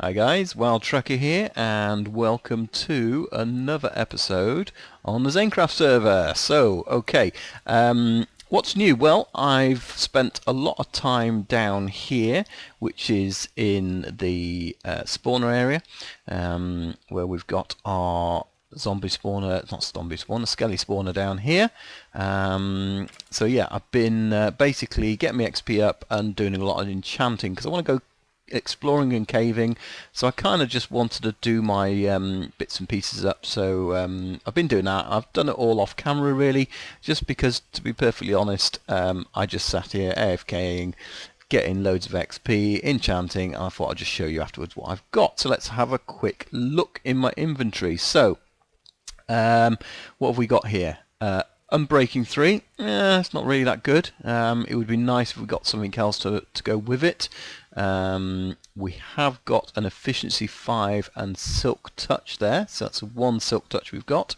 Hi guys, Wild Trucker here, and welcome to another episode on the Zanecraft server. What's new? Well, I've spent a lot of time down here, which is in the spawner area, where we've got our zombie spawner, not zombie spawner, skelly spawner down here. So yeah, I've been basically getting my XP up and doing a lot of enchanting because I want to go exploring and caving, so I kind of just wanted to do my bits and pieces up. So I've been doing that. I've done it all off camera really, just because, to be perfectly honest, I just sat here AFKing, getting loads of XP, enchanting, and I thought I'd just show you afterwards what I've got. So let's have a quick look in my inventory. So what have we got here? Unbreaking 3, it's not really that good. It would be nice if we got something else to go with it. We have got an efficiency 5 and silk touch there, so that's one silk touch we've got.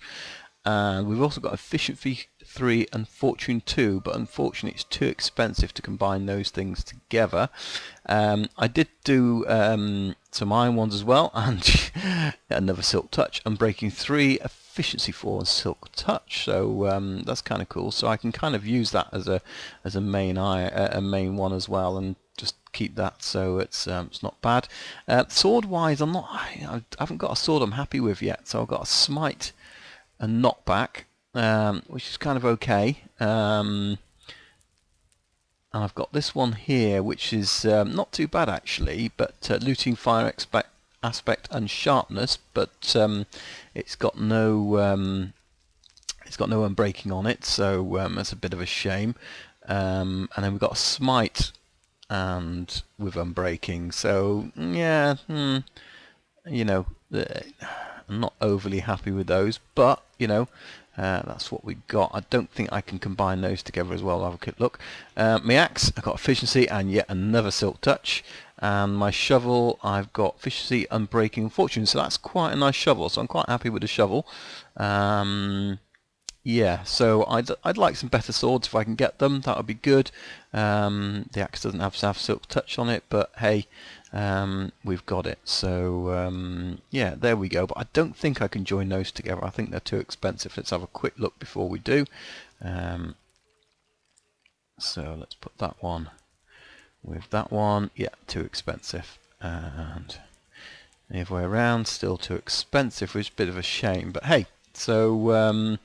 We've also got efficiency 3 and fortune 2, but unfortunately it's too expensive to combine those things together. I did do some iron ones as well, and another silk touch. Unbreaking 3, efficiency 4 and silk touch, so that's kind of cool. So I can kind of use that as a main one as well, and just keep that, so it's not bad. Sword wise, I haven't got a sword I'm happy with yet, so I've got a smite and knockback, which is kind of okay. And I've got this one here, which is not too bad actually, but looting, fire aspect and sharpness, but it's got no unbreaking on it, so that's a bit of a shame. And then we've got a smite and with unbreaking, so yeah, you know, I'm not overly happy with those, but you know, that's what we got. I don't think I can combine those together as well. I'll have a quick look. My axe, I've got efficiency and yet another silk touch, and my shovel, I've got efficiency, unbreaking and fortune, so that's quite a nice shovel, so I'm quite happy with the shovel. Yeah, so I'd like some better swords if I can get them. That would be good. The axe doesn't have silk touch on it, but hey, we've got it. So yeah, there we go. But I don't think I can join those together. I think they're too expensive. Let's have a quick look before we do. So let's put that one with that one. Yeah, too expensive. And the other way around, still too expensive, which is a bit of a shame. But hey, so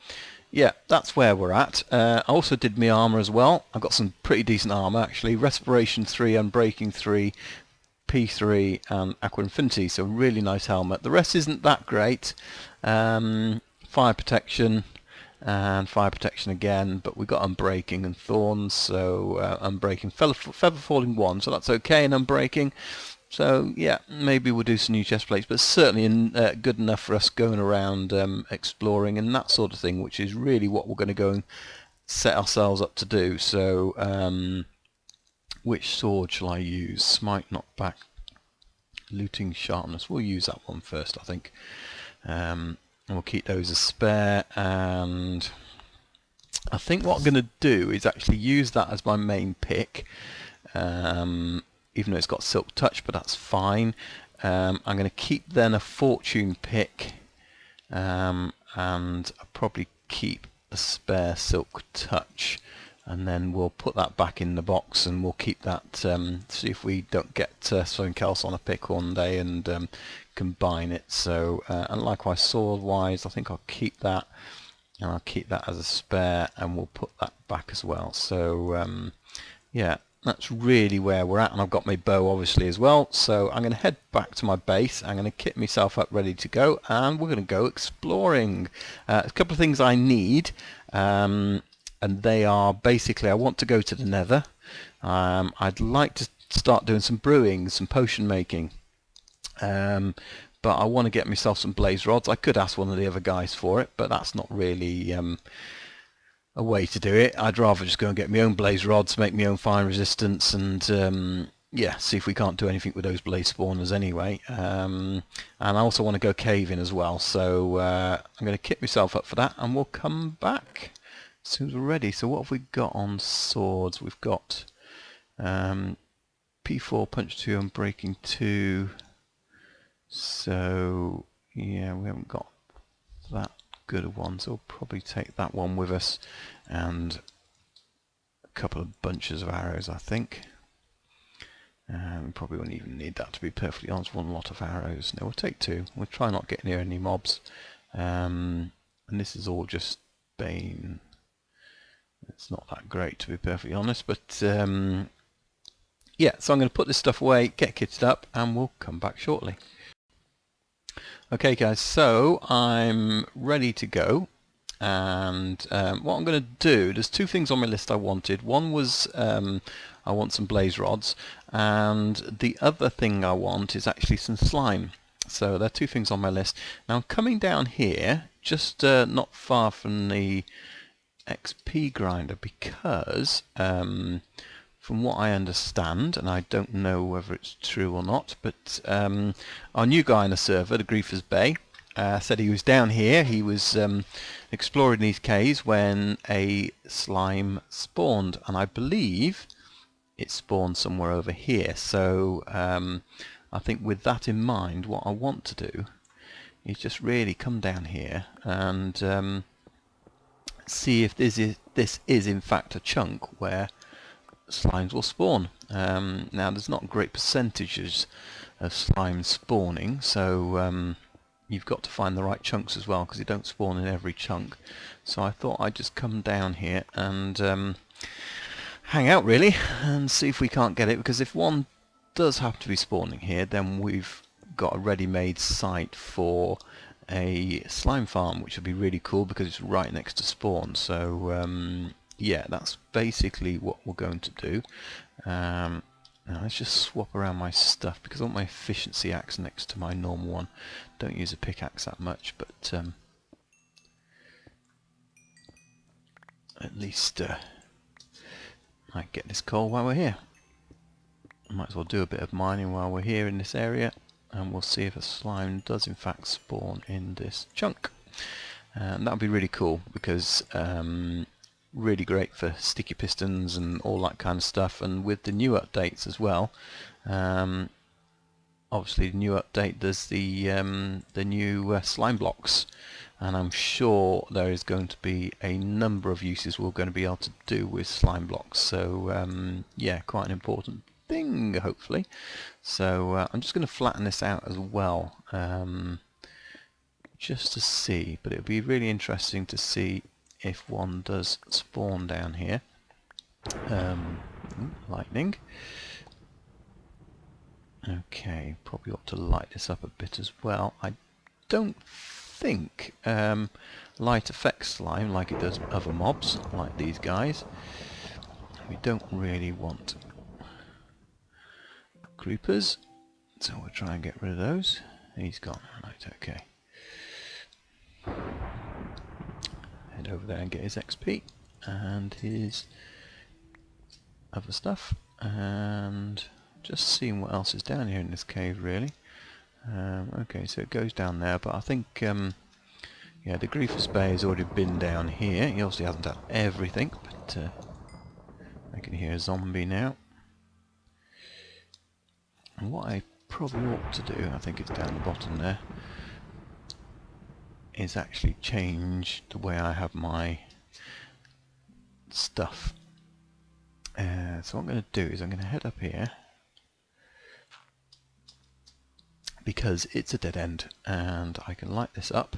yeah, that's where we're at. I also did my armour as well. I've got some pretty decent armour actually. Respiration 3, Unbreaking 3, P3 and Aqua Infinity, so really nice helmet. The rest isn't that great. Fire protection and fire protection again, but we got Unbreaking and Thorns, so Unbreaking, Feather Falling 1, so that's okay in Unbreaking. So yeah, maybe we'll do some new chest plates, but certainly good enough for us going around exploring and that sort of thing, which is really what we're going to go and set ourselves up to do. So which sword shall I use? Smite, knockback, looting, sharpness. We'll use that one first, I think. And we'll keep those as spare, and I think what I'm going to do is actually use that as my main pick. Even though it's got silk touch, but that's fine. I'm going to keep then a fortune pick, and I'll probably keep a spare silk touch, and then we'll put that back in the box, and we'll keep that, see if we don't get something else on a pick one day and combine it. So and likewise sword wise, I think I'll keep that, and I'll keep that as a spare, and we'll put that back as well. So yeah, that's really where we're at, and I've got my bow obviously as well. So I'm going to head back to my base. I'm going to kit myself up ready to go, and we're going to go exploring. A couple of things I need, and they are basically, I want to go to the Nether. I'd like to start doing some brewing, some potion making, but I want to get myself some blaze rods. I could ask one of the other guys for it, but that's not really a way to do it. I'd rather just go and get my own blaze rods, make my own fire resistance, and yeah, see if we can't do anything with those blaze spawners anyway. And I also want to go caving as well, so I'm going to kit myself up for that, and we'll come back as soon as we're ready. So what have we got on swords? We've got P4, punch 2, and breaking 2. So yeah, we haven't got that good a one, so we'll probably take that one with us, and a couple of bunches of arrows, I think. Probably won't even need that, to be perfectly honest. One lot of arrows. No, we'll take two. We'll try not get near any mobs. And this is all just Bane. It's not that great, to be perfectly honest, but yeah, so I'm going to put this stuff away, get kitted up, and we'll come back shortly. Okay guys, so I'm ready to go, and what I'm going to do, there's two things on my list I wanted. One was I want some blaze rods, and the other thing I want is actually some slime. So there are two things on my list. Now I'm coming down here, just not far from the XP grinder, because from what I understand, and I don't know whether it's true or not, but our new guy in the server, the Griefers Bay, said he was down here. He was exploring these caves when a slime spawned, and I believe it spawned somewhere over here. So I think with that in mind, what I want to do is just really come down here and see if this is in fact a chunk where slimes will spawn. Now there's not great percentages of slimes spawning, so you've got to find the right chunks as well, because they don't spawn in every chunk. So I thought I'd just come down here and hang out really and see if we can't get it, because if one does have to be spawning here, then we've got a ready-made site for a slime farm, which would be really cool because it's right next to spawn. So yeah, that's basically what we're going to do. Now let's just swap around my stuff, because I want my efficiency axe next to my normal one. Don't use a pickaxe that much, but at least I get this coal while we're here. Might as well do a bit of mining while we're here in this area, and we'll see if a slime does in fact spawn in this chunk. And that would be really cool, because really great for sticky pistons and all that kind of stuff. And with the new updates as well, obviously the new update does the new slime blocks, and I'm sure there is going to be a number of uses we're going to be able to do with slime blocks. So yeah, quite an important thing, hopefully. So I'm just going to flatten this out as well, just to see, but it would be really interesting to see if one does spawn down here. Lightning. Okay, probably ought to light this up a bit as well. I don't think light affects slime like it does other mobs, like these guys. We don't really want creepers, so we'll try and get rid of those. He's gone. Right, okay. Head over there and get his XP and his other stuff, and just seeing what else is down here in this cave really. Okay, so it goes down there, but I think yeah, the Griefers Bay has already been down here. He obviously hasn't done everything, but I can hear a zombie now. And what I probably ought to do, I think it's down the bottom there, is actually change the way I have my stuff. So what I'm going to do is I'm going to head up here, because it's a dead end, and I can light this up.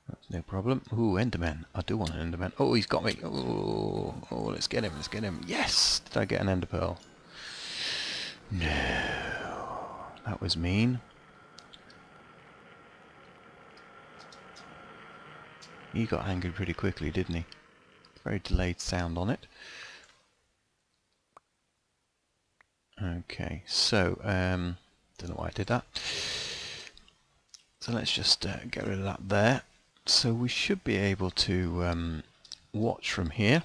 That's no problem. Ooh, Enderman. I do want an Enderman. Oh, he's got me. Oh, let's get him, let's get him. Yes! Did I get an Ender Pearl? No. That was mean. He got angry pretty quickly, didn't he? Very delayed sound on it. Okay, so, don't know why I did that. So let's just get rid of that there. So we should be able to watch from here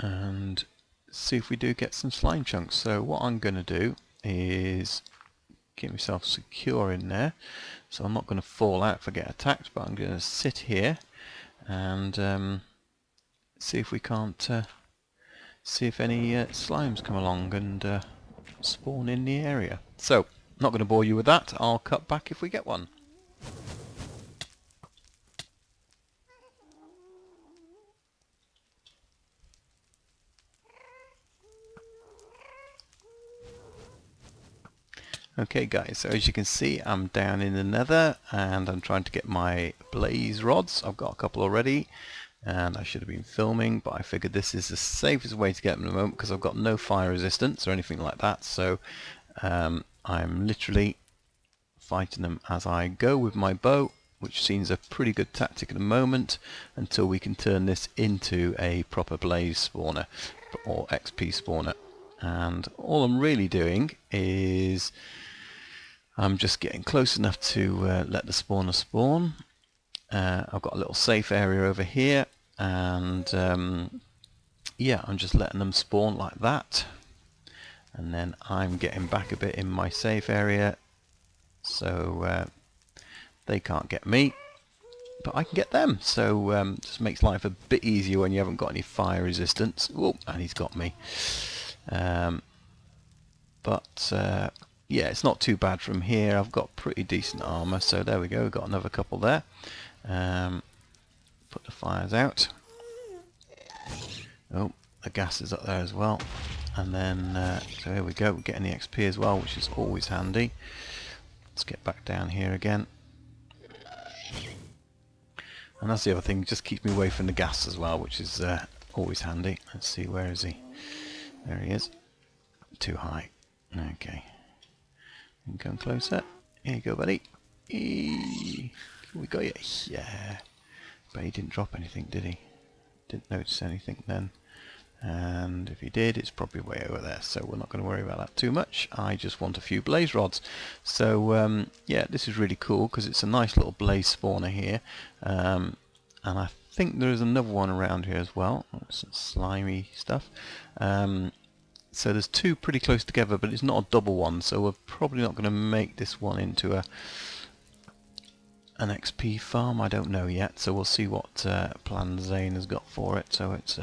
and see if we do get some slime chunks. So what I'm going to do is get myself secure in there, so I'm not going to fall out if I get attacked, but I'm going to sit here and see if we can't see if any slimes come along and spawn in the area. So Not going to bore you with that. I'll cut back if we get one. Okay guys, so as you can see I'm down in the nether and I'm trying to get my blaze rods. I've got a couple already and I should have been filming, but I figured this is the safest way to get them at the moment because I've got no fire resistance or anything like that, so I'm literally fighting them as I go with my bow, which seems a pretty good tactic at the moment until we can turn this into a proper blaze spawner or XP spawner. And all I'm really doing is I'm just getting close enough to let the spawner spawn. I've got a little safe area over here, and yeah, I'm just letting them spawn like that, and then I'm getting back a bit in my safe area so they can't get me, but I can get them, so just makes life a bit easier when you haven't got any fire resistance. Oh, and he's got me. But yeah, it's not too bad from here. I've got pretty decent armor, so there we go. We've got another couple there. Put the fires out. Oh, the gas is up there as well. And then, so here we go. We're getting the XP as well, which is always handy. Let's get back down here again. And that's the other thing, just keeps me away from the gas as well, which is always handy. Let's see, where is he? There he is. Too high. Okay. Come closer. Here you go, buddy. Eee. We got you. Yeah. But he didn't drop anything, did he? Didn't notice anything then. And if he did, it's probably way over there, so we're not going to worry about that too much. I just want a few blaze rods. So yeah, this is really cool because it's a nice little blaze spawner here. And I think there is another one around here as well. Some slimy stuff. So there's two pretty close together, but it's not a double one, so we're probably not going to make this one into an XP farm. I don't know yet, so we'll see what plan Zane has got for it. So it's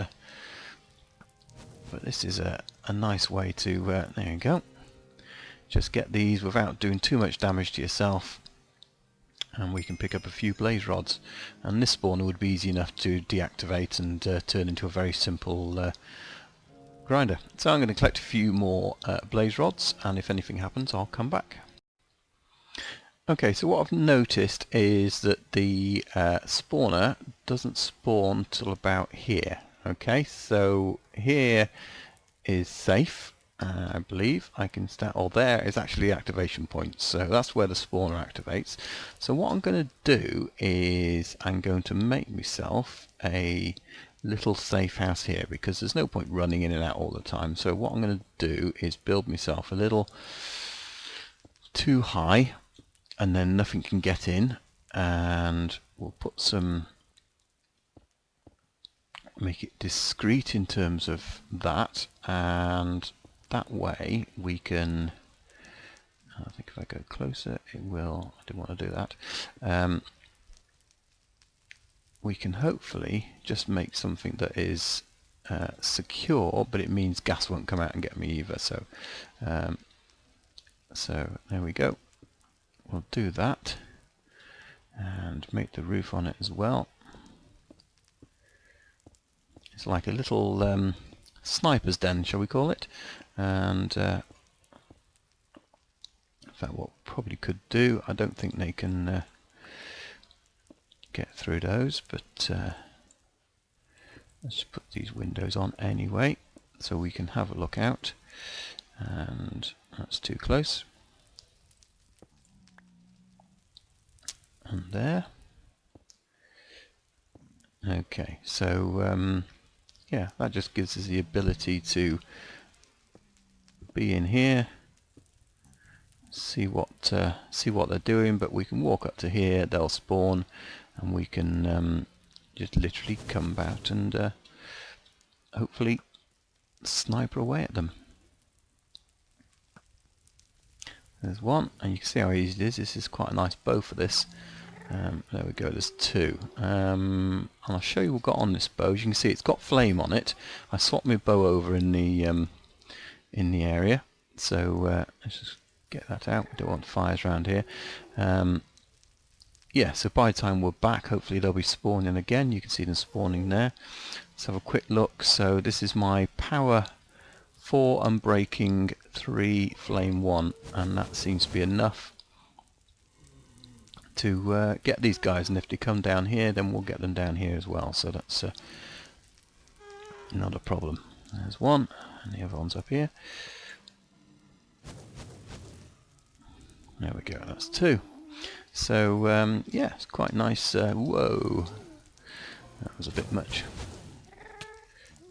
but this is a nice way to there you go, just get these without doing too much damage to yourself, and we can pick up a few blaze rods, and this spawner would be easy enough to deactivate and turn into a very simple grinder. So I'm going to collect a few more blaze rods, and if anything happens I'll come back. Okay, so what I've noticed is that the spawner doesn't spawn till about here. Okay, so here is safe, I believe. I can start, or there is actually the activation point, so that's where the spawner activates. So what I'm going to do is I'm going to make myself a little safe house here, because there's no point running in and out all the time. So what I'm going to do is build myself a little too high, and then nothing can get in, and we'll put some, make it discreet in terms of that, and that way we can, I think if I go closer it will, I didn't want to do that, we can hopefully just make something that is secure, but it means gas won't come out and get me either. So so there we go, we'll do that and make the roof on it as well. It's like a little sniper's den, shall we call it, and in fact what we probably could do, I don't think they can get through those, but let's put these windows on anyway so we can have a look out, and that's too close, and there. Okay, so yeah, that just gives us the ability to be in here, see what they're doing, but we can walk up to here, they'll spawn, and we can just literally come about and hopefully sniper away at them. There's one, and you can see how easy it is. This is quite a nice bow for this. There we go, there's two. And I'll show you what we've got on this bow. As you can see, it's got flame on it. I swapped my bow over in the area. So let's just get that out. We don't want fires around here. Yeah, so by the time we're back, hopefully they'll be spawning again. You can see them spawning there. Let's have a quick look. So this is my power 4 unbreaking, 3 flame 1, and that seems to be enough to get these guys. And if they come down here, then we'll get them down here as well. So that's not a problem. There's one, and the other one's up here. There we go, that's 2. So yeah, it's quite nice. Whoa, that was a bit much.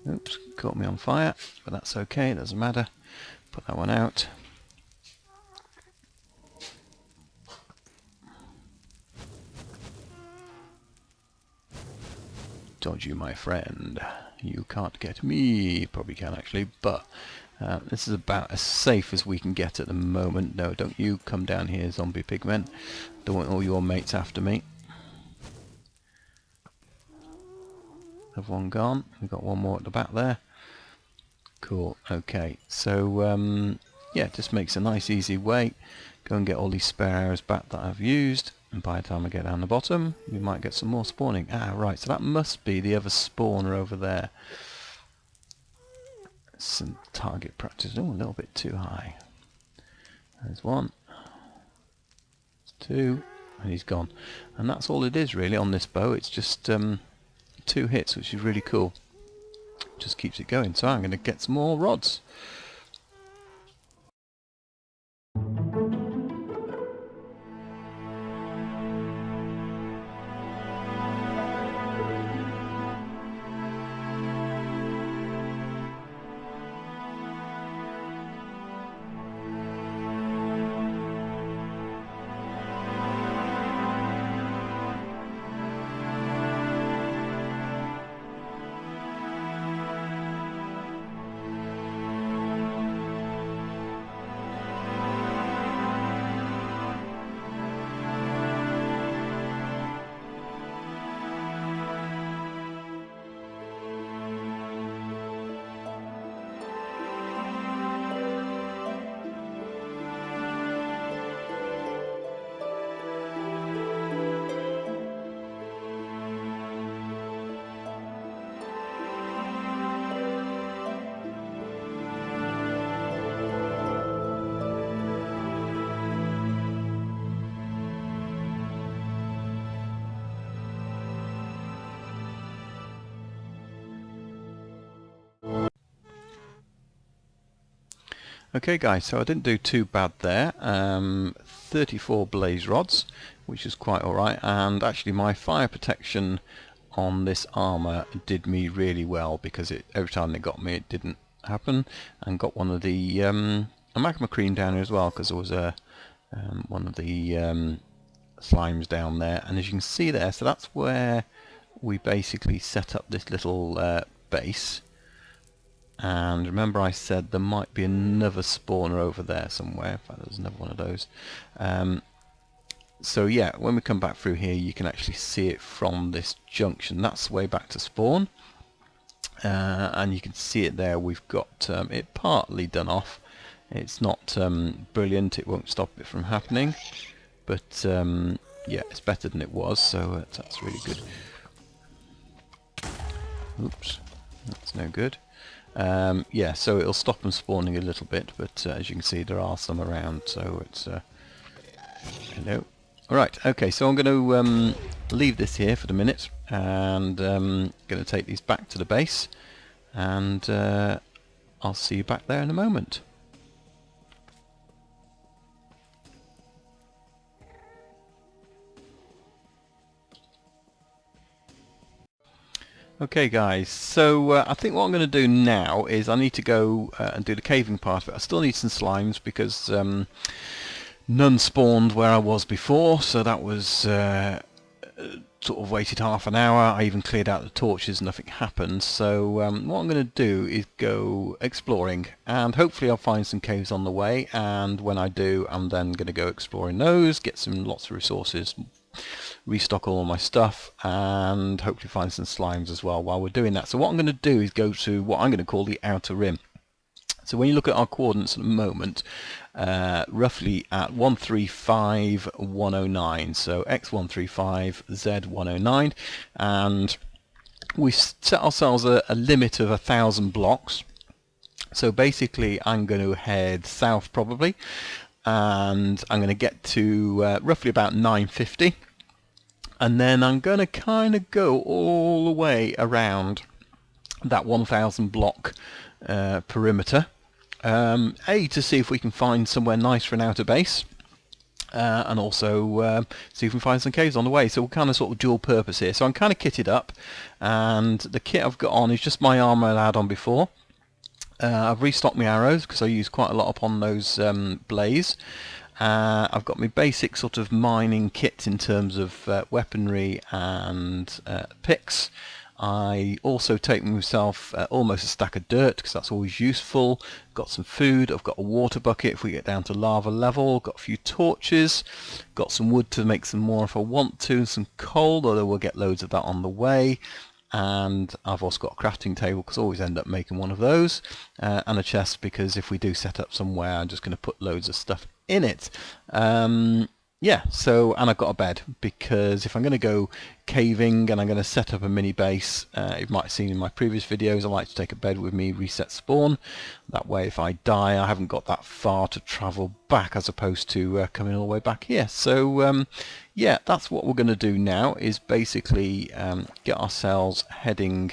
Oops, caught me on fire, but that's okay, it doesn't matter. Put that one out. Dodge you, my friend. You can't get me. Probably can actually, but this is about as safe as we can get at the moment. No, don't you come down here, zombie pigmen. Don't want all your mates after me. Have one gone. We've got one more at the back there. Cool. Okay. So yeah, just makes a nice easy way. Go and get all these spare arrows back that I've used. And by the time I get down the bottom, we might get some more spawning. Ah, right. So that must be the other spawner over there. Some target practice. Oh, a little bit too high. There's one. There's 2. And he's gone. And that's all it is really on this bow. It's just 2 hits, which is really cool. Just keeps it going. So I'm going to get some more rods. Okay guys, so I didn't do too bad there. 34 blaze rods, which is quite alright, and actually my fire protection on this armour did me really well, because every time they got me it didn't happen, and got one of the a magma cream down here as well, because there was a one of the slimes down there, and as you can see there, so that's where we basically set up this little base. And remember I said there might be another spawner over there somewhere. In fact, there's another one of those. So yeah, when we come back through here, you can actually see it from this junction. That's the way back to spawn. And you can see it there. We've got it partly done off. It's not brilliant. It won't stop it from happening. But yeah, it's better than it was. So that's really good. Oops, that's no good. Yeah, so it'll stop them spawning a little bit, but as you can see there are some around, so it's hello. Alright, okay, so I'm going to leave this here for the minute, and going to take these back to the base, and I'll see you back there in a moment. Okay guys, so I think what I'm going to do now is I need to go and do the caving part of it. I still need some slimes because none spawned where I was before, so that was sort of waited half an hour. I even cleared out the torches, nothing happened. So what I'm going to do is go exploring, and hopefully I'll find some caves on the way, and when I do I'm then going to go exploring those, get some lots of resources, restock all my stuff, and hopefully find some slimes as well while we're doing that. So what I'm going to do is go to what I'm going to call the outer rim. So when you look at our coordinates at the moment, roughly at 135, 109. So x135, z109, and we set ourselves a limit of 1,000 blocks. So basically I'm going to head south probably, and I'm going to get to roughly about 950, and then I'm going to kind of go all the way around that 1,000 block perimeter, to see if we can find somewhere nice for an outer base, and also see if we can find some caves on the way. So we're kind of sort of dual purpose here. So I'm kind of kitted up, and the kit I've got on is just my armour I had on before. I've restocked my arrows because I used quite a lot upon those blaze. I've got my basic sort of mining kit in terms of weaponry and picks. I also take myself almost a stack of dirt because that's always useful. Got some food, I've got a water bucket if we get down to lava level, got a few torches, got some wood to make some more if I want to, and some coal, although we'll get loads of that on the way. And I've also got a crafting table because I always end up making one of those, and a chest because if we do set up somewhere I'm just going to put loads of stuff in it. Yeah, so, and I've got a bed because if I'm going to go caving and I'm going to set up a mini base, you might have seen in my previous videos, I like to take a bed with me, reset spawn. That way if I die I haven't got that far to travel back as opposed to coming all the way back here. So yeah, that's what we're going to do now, is basically get ourselves heading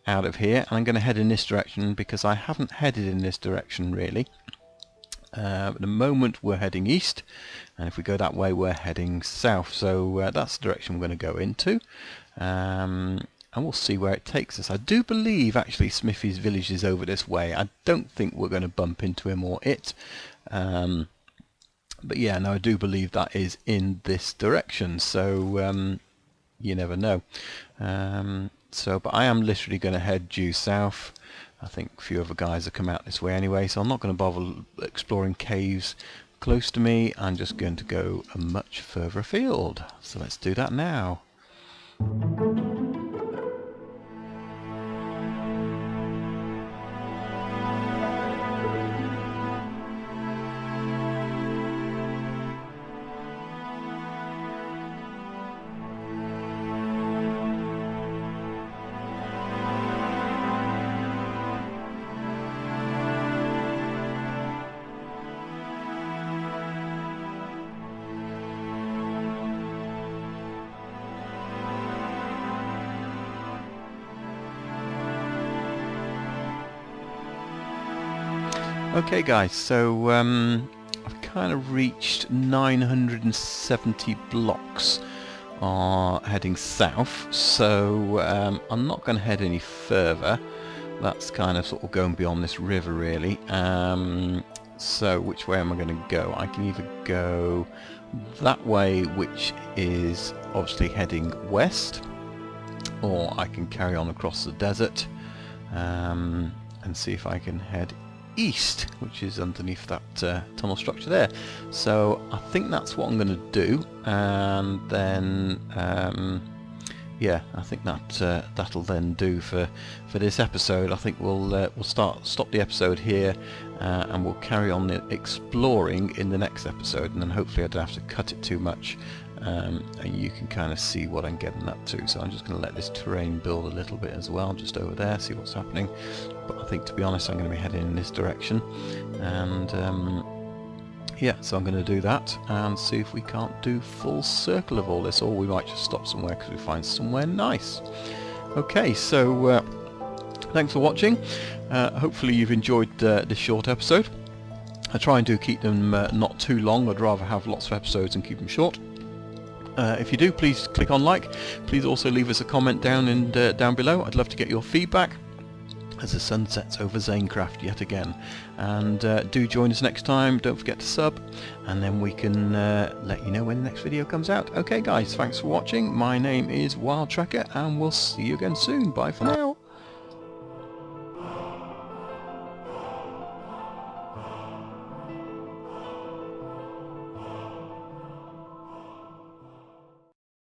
out of here. And I'm going to head in this direction because I haven't headed in this direction really. At the moment we're heading east, and if we go that way we're heading south, so that's the direction we're going to go into, and we'll see where it takes us. I do believe actually Smithy's village is over this way. I don't think we're going to bump into him or it, but yeah, no, I do believe that is in this direction, so you never know. But I am literally going to head due south. I think a few other guys have come out this way anyway, so I'm not going to bother exploring caves close to me. I'm just going to go much further afield. So let's do that now. Okay guys, so I've kind of reached 970 blocks heading south, so I'm not going to head any further. That's kind of sort of going beyond this river really. So which way am I going to go? I can either go that way, which is obviously heading west, or I can carry on across the desert and see if I can head east, which is underneath that tunnel structure there. So I think that's what I'm going to do, and then yeah, I think that that'll then do for this episode. I think we'll stop the episode here, and we'll carry on exploring in the next episode, and then hopefully I don't have to cut it too much, and you can kind of see what I'm getting up to. So I'm just going to let this terrain build a little bit as well, just over there, see what's happening. But I think, to be honest, I'm going to be heading in this direction, and yeah, so I'm going to do that and see if we can't do full circle of all this, or we might just stop somewhere because we find somewhere nice. Okay, so thanks for watching. Hopefully you've enjoyed this short episode. I try and keep them not too long. I'd rather have lots of episodes and keep them short. If you do, please click on like. Please also leave us a comment down below. I'd love to get your feedback as the sun sets over Zanecraft yet again. And do join us next time. Don't forget to sub, and then we can let you know when the next video comes out. Okay guys, thanks for watching. My name is Wild Tracker, and we'll see you again soon. Bye for now.